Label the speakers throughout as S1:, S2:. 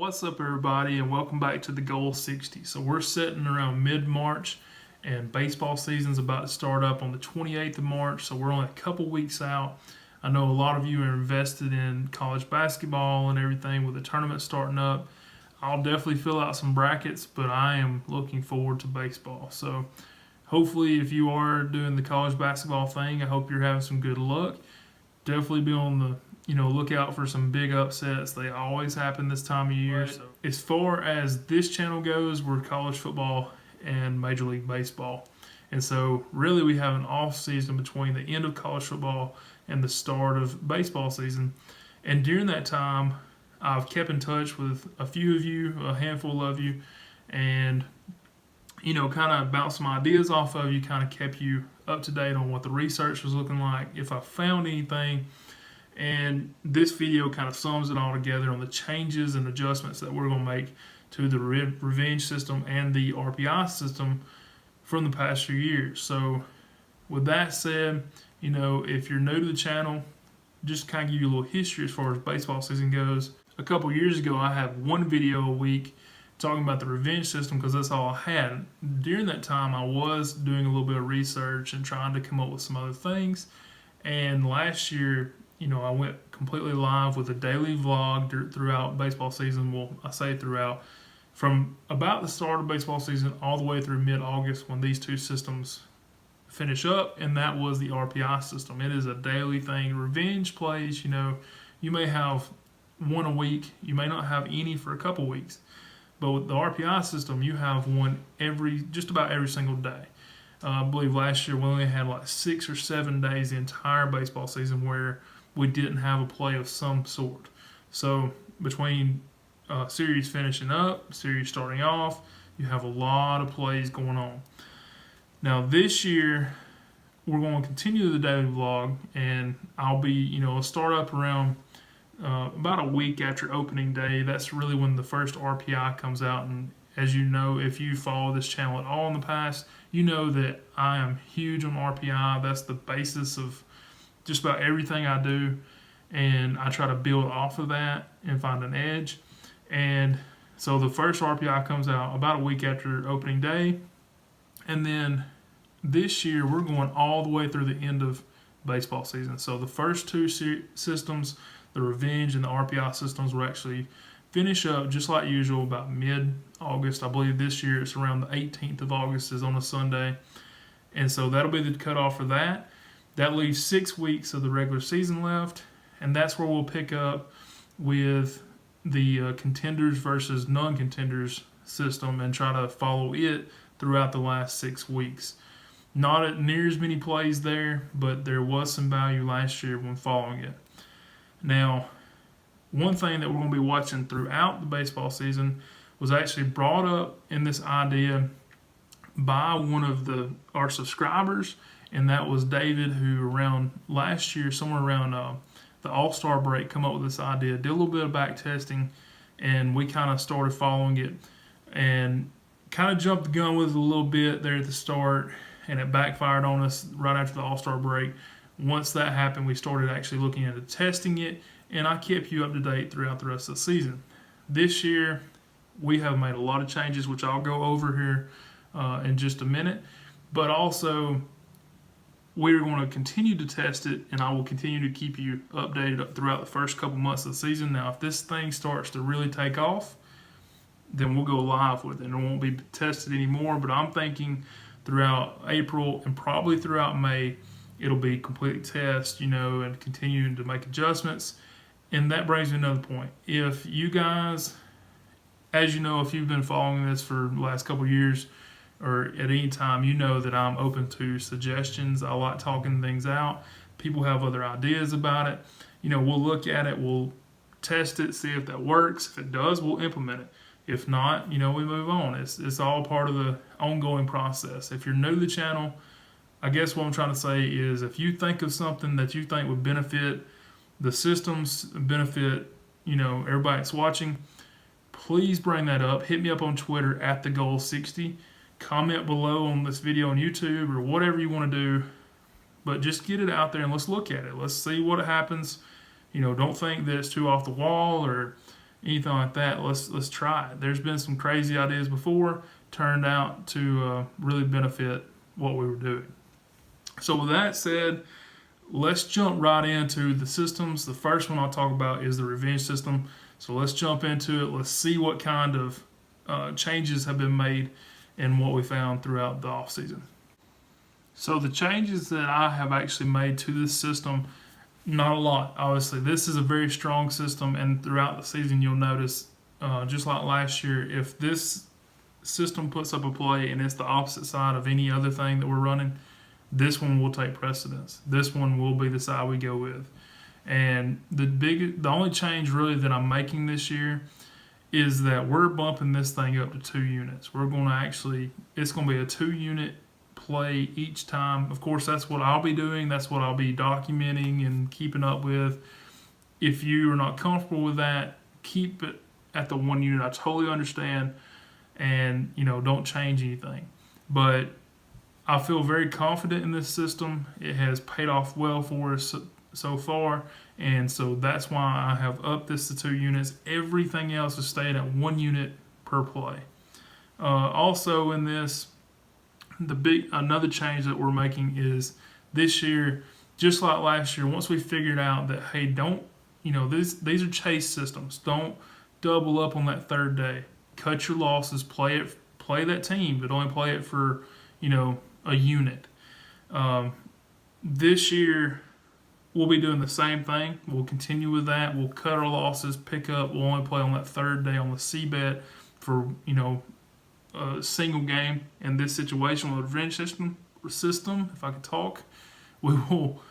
S1: What's up, everybody, and welcome back to the Goal 60. So we're sitting around mid-March, and baseball season's about to start up on the 28th of March, so we're only a couple weeks out. I know a lot of you are invested in college basketball and everything with the tournament starting up. I'll definitely fill out some brackets, but I am looking forward to baseball. So hopefully, if you are doing the college basketball thing, I hope you're having some good luck. Definitely be on the look out for some big upsets. They always happen this time of year. Right. So as far as this channel goes, we're college football and Major League Baseball. And so really we have an off season between the end of college football and the start of baseball season. And during that time, I've kept in touch with a few of you, a handful of you, and kind of bounced some ideas off of you, kind of kept you up to date on what the research was looking like, if I found anything. And this video kind of sums it all together on the changes and adjustments that we're going to make to the revenge system and the RPI system from the past few years. So with that said, if you're new to the channel, just kind of give you a little history as far as baseball season goes. A couple years ago, I had one video a week talking about the revenge system because that's all I had. During that time, I was doing a little bit of research and trying to come up with some other things. And last year, I went completely live with a daily vlog throughout baseball season. Well, I say throughout, from about the start of baseball season all the way through mid-August when these two systems finish up, and that was the RPI system. It is a daily thing. Revenge plays, you may have one a week. You may not have any for a couple weeks. But with the RPI system, you have one just about every single day. I believe last year we only had like 6 or 7 days the entire baseball season where we didn't have a play of some sort. So between series finishing up, series starting off, you have a lot of plays going on. Now this year, we're going to continue the daily vlog, and I'll be, start up around about a week after opening day. That's really when the first RPI comes out. And as you know, if you follow this channel at all in the past, you know that I am huge on RPI. That's the basis of just about everything I do, and I try to build off of that and find an edge. And so the first RPI comes out about a week after opening day, and then this year we're going all the way through the end of baseball season. So the first two systems, the revenge and the RPI systems, will actually finish up just like usual about mid-August. I believe this year it's around the 18th of August is on a Sunday, and so that'll be the cutoff for that. That leaves 6 weeks of the regular season left, and that's where we'll pick up with the contenders versus non-contenders system and try to follow it throughout the last 6 weeks. Not at near as many plays there, but there was some value last year when following it. Now, one thing that we're going to be watching throughout the baseball season was actually brought up in this idea by one of our subscribers, and that was David, who around last year, somewhere around the All-Star break, come up with this idea, did a little bit of back testing, and we kind of started following it and kind of jumped the gun with it a little bit there at the start, and it backfired on us right after the All-Star break. Once that happened, we started actually looking into testing it, and I kept you up to date throughout the rest of the season. This year, we have made a lot of changes, which I'll go over here in just a minute, but also we're going to continue to test it, and I will continue to keep you updated throughout the first couple months of the season. Now, if this thing starts to really take off, then we'll go live with it, and it won't be tested anymore. But I'm thinking throughout April and probably throughout May, it'll be complete test, and continuing to make adjustments. And that brings me to another point. If you guys, as you know, if you've been following this for the last couple of years, or at any time, you know that I'm open to suggestions. I like talking things out. People have other ideas about it. We'll look at it, we'll test it, see if that works. If it does, we'll implement it. If not, we move on. It's all part of the ongoing process. If you're new to the channel, I guess what I'm trying to say is if you think of something that you think would benefit the systems, benefit, everybody that's watching, please bring that up. Hit me up on Twitter at @thegoal60. Comment below on this video on YouTube or whatever you want to do, but just get it out there and let's look at it. Let's see what happens. Don't think that it's too off the wall or anything like that, let's try it. There's been some crazy ideas before, turned out to really benefit what we were doing. So with that said, let's jump right into the systems. The first one I'll talk about is the revenge system. So let's jump into it. Let's see what kind of changes have been made and what we found throughout the off season. So the changes that I have actually made to this system, not a lot. Obviously, this is a very strong system, and throughout the season, you'll notice, just like last year, if this system puts up a play and it's the opposite side of any other thing that we're running, this one will take precedence. This one will be the side we go with. And the only change really that I'm making this year is that we're bumping this thing up to 2 units. We're going to actually, it's going to be a 2-unit play each time. Of course, that's what I'll be doing. That's what I'll be documenting and keeping up with. If you are not comfortable with that, keep it at the 1 unit. I totally understand, and don't change anything. But I feel very confident in this system. It has paid off well for us so far, and so that's why I have upped this to 2 units. Everything else is staying at 1 unit per play. Also in this, another change that we're making is this year, just like last year, once we figured out that, hey, these are chase systems. Don't double up on that third day. Cut your losses. Play that team, but only play it for a unit. This year we'll be doing the same thing. We'll continue with that. We'll cut our losses, pick up. We'll only play on that third day on the C bet for a single game. In this situation with the revenge system, if I could talk, we will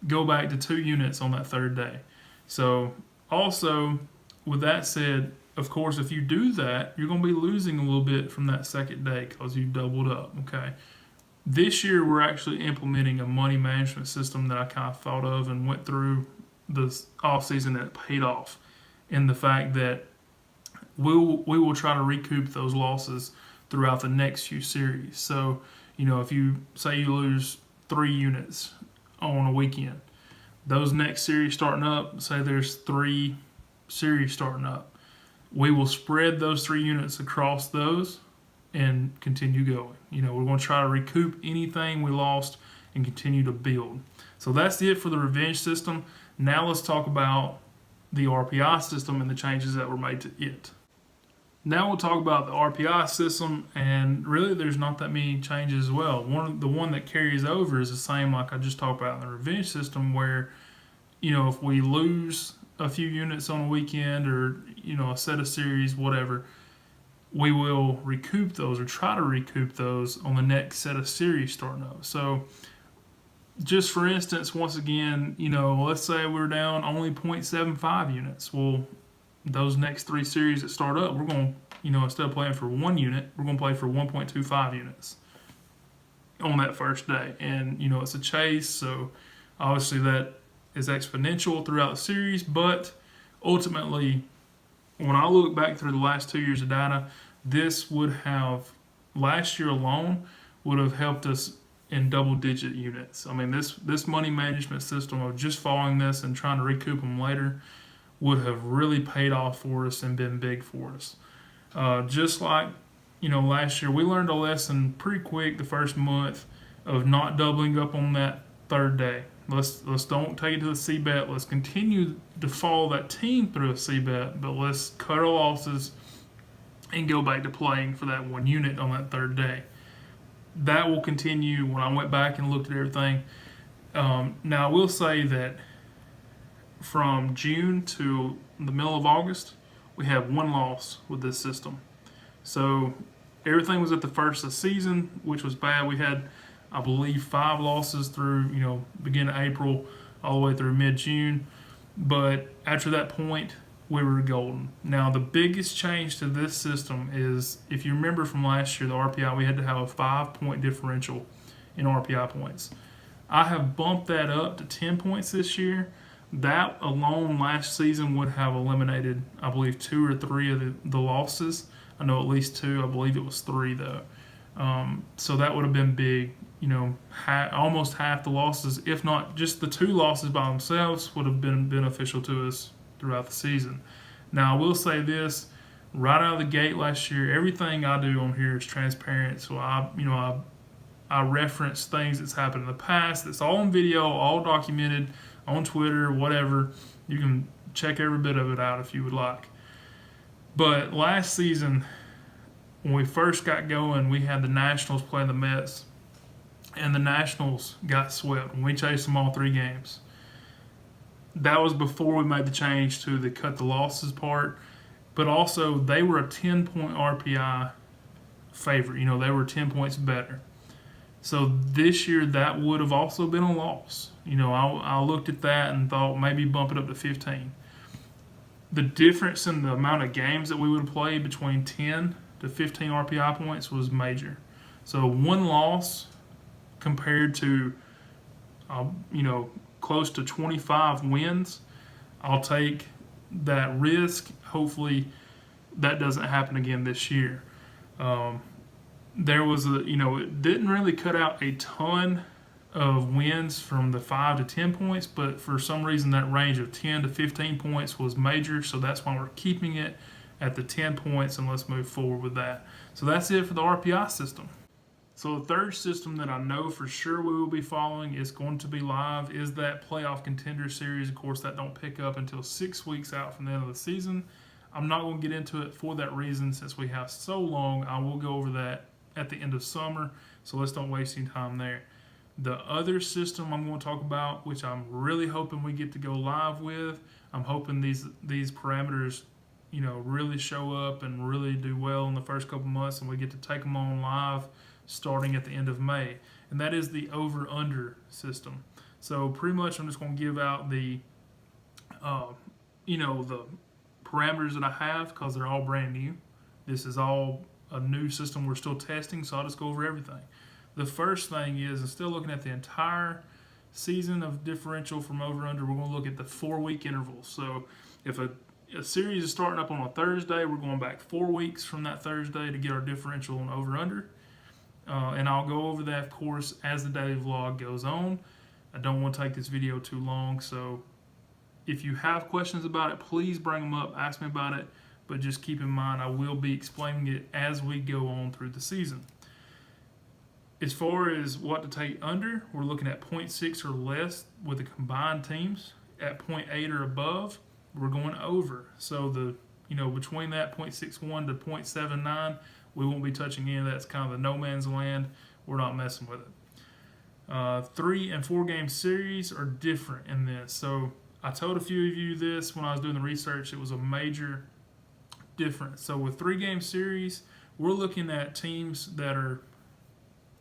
S1: go back to 2 units on that third day. So also, with that said, of course, if you do that, you're going to be losing a little bit from that second day because you doubled up. Okay. This year, we're actually implementing a money management system that I kind of thought of and went through this off season that paid off, in the fact that we will try to recoup those losses throughout the next few series. So, if you say you lose 3 units on a weekend, those next series starting up, say there's 3 series starting up, we will spread those 3 units across those and continue going. We're going to try to recoup anything we lost and continue to build. So that's it for the revenge system. Now let's talk about the RPI system and the changes that were made to it. Now we'll talk about the RPI system, and really there's not that many changes as well. The one that carries over is the same like I just talked about in the revenge system, where if we lose a few units on a weekend or a set of series, whatever, we will recoup those or try to recoup those on the next set of series starting up. So just for instance, once again, let's say we're down only 0.75 units. Well, those next 3 series that start up, we're going to, instead of playing for 1 unit, we're going to play for 1.25 units on that first day. And, it's a chase, so obviously that is exponential throughout the series, but ultimately, when I look back through the last 2 years of data, this would have, last year alone, would have helped us in double-digit units. I mean, this money management system of just following this and trying to recoup them later would have really paid off for us and been big for us. Just like, last year, we learned a lesson pretty quick the first month of not doubling up on that third day. Let's don't take it to the C bet. Let's continue to follow that team through a C bet, but let's cut our losses and go back to playing for that 1 unit on that third day. That will continue when I went back and looked at everything. Now I will say that from June to the middle of August, we have 1 loss with this system. So everything was at the first of the season, which was bad. We had, I believe, 5 losses through, beginning of April all the way through mid-June. But after that point, we were golden. Now, the biggest change to this system is, if you remember from last year, the RPI, we had to have a 5-point differential in RPI points. I have bumped that up to 10 points this year. That alone last season would have eliminated, I believe, 2 or 3 of the losses. I know at least 2. I believe it was 3, though. So that would have been big. Almost half the losses, if not just the 2 losses by themselves, would have been beneficial to us throughout the season. Now, I will say this, right out of the gate last year, everything I do on here is transparent. So I reference things that's happened in the past. It's all on video, all documented on Twitter, whatever. You can check every bit of it out if you would like. But last season, when we first got going, we had the Nationals playing the Mets, and the Nationals got swept. And we chased them all 3 games. That was before we made the change to the cut the losses part. But also, they were a 10-point RPI favorite. You know, they were 10 points better. So this year, that would have also been a loss. You know, I looked at that and thought maybe bump it up to 15. The difference in the amount of games that we would play between 10 to 15 RPI points was major. So one loss compared to, close to 25 wins, I'll take that risk. Hopefully that doesn't happen again this year. There was it didn't really cut out a ton of wins from the 5 to 10 points, but for some reason that range of 10 to 15 points was major, so that's why we're keeping it at the 10 points, and let's move forward with that. So that's it for the RPI system. So the third system that I know for sure we will be following is going to be live is that playoff contender series. Of course, that don't pick up until 6 weeks out from the end of the season. I'm not going to get into it for that reason since we have so long. I will go over that at the end of summer, so let's don't waste any time there. The other system I'm going to talk about, which I'm really hoping we get to go live with, I'm hoping these parameters, really show up and really do well in the first couple months, and we get to take them on live starting at the end of May, and that is the over-under system. So pretty much I'm just going to give out the, the parameters that I have because they're all brand new. This is all a new system we're still testing, so I'll just go over everything. The first thing is, instead of looking at the entire season of differential from over-under, we're going to look at the 4-week intervals. So if a series is starting up on a Thursday, we're going back 4 weeks from that Thursday to get our differential on over-under. And I'll go over that, of course, as the daily vlog goes on. I don't want to take this video too long, so if you have questions about it, please bring them up, ask me about it, but just keep in mind I will be explaining it as we go on through the season. As far as what to take under, we're looking at 0.6 or less with the combined teams. At 0.8 or above, we're going over. So between that 0.61 to 0.79, we won't be touching any of that. It's kind of the no man's land. We're not messing with it. 3 and 4 game series are different in this. So I told a few of you this when I was doing the research. It was a major difference. So with 3 game series, we're looking at teams that are,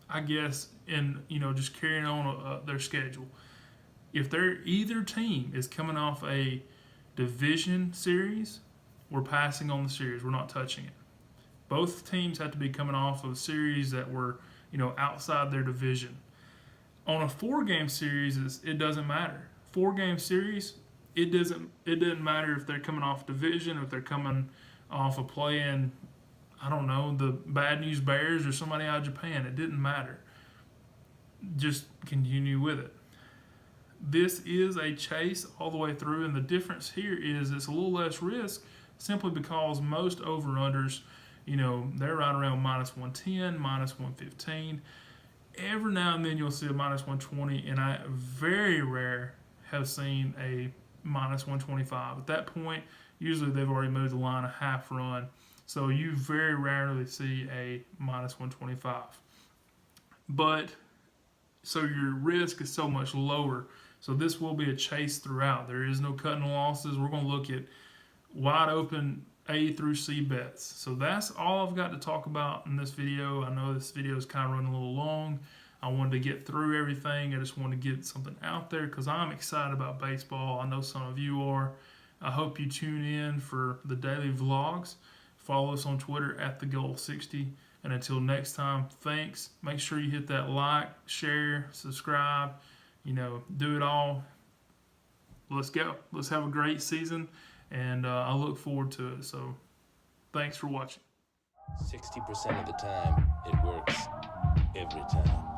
S1: I guess, just carrying on their schedule. If either team is coming off a division series, we're passing on the series. We're not touching it. Both teams have to be coming off of series that were, outside their division. On a 4-game series, it doesn't matter. 4-game series, it doesn't matter if they're coming off division, or if they're coming off of playing, I don't know, the Bad News Bears or somebody out of Japan. It didn't matter. Just continue with it. This is a chase all the way through, and the difference here is it's a little less risk simply because most over-unders, they're right around -110, -115. Every now and then you'll see a -120, and I very rare have seen a -125. At that point, usually they've already moved the line a half run, so you very rarely see a -125. But, so your risk is so much lower. So this will be a chase throughout. There is no cutting losses. We're going to look at wide open A through C bets. So that's all I've got to talk about in this video. I know this video is kind of running a little long. I wanted to get through everything. I just wanted to get something out there because I'm excited about baseball. I know some of you are. I hope you tune in for the daily vlogs. Follow us on Twitter at TheGoal60. And until next time, thanks. Make sure you hit that like, share, subscribe. Do it all. Let's go. Let's have a great season. And I look forward to it. So thanks for watching.
S2: 60% of the time, it works every time.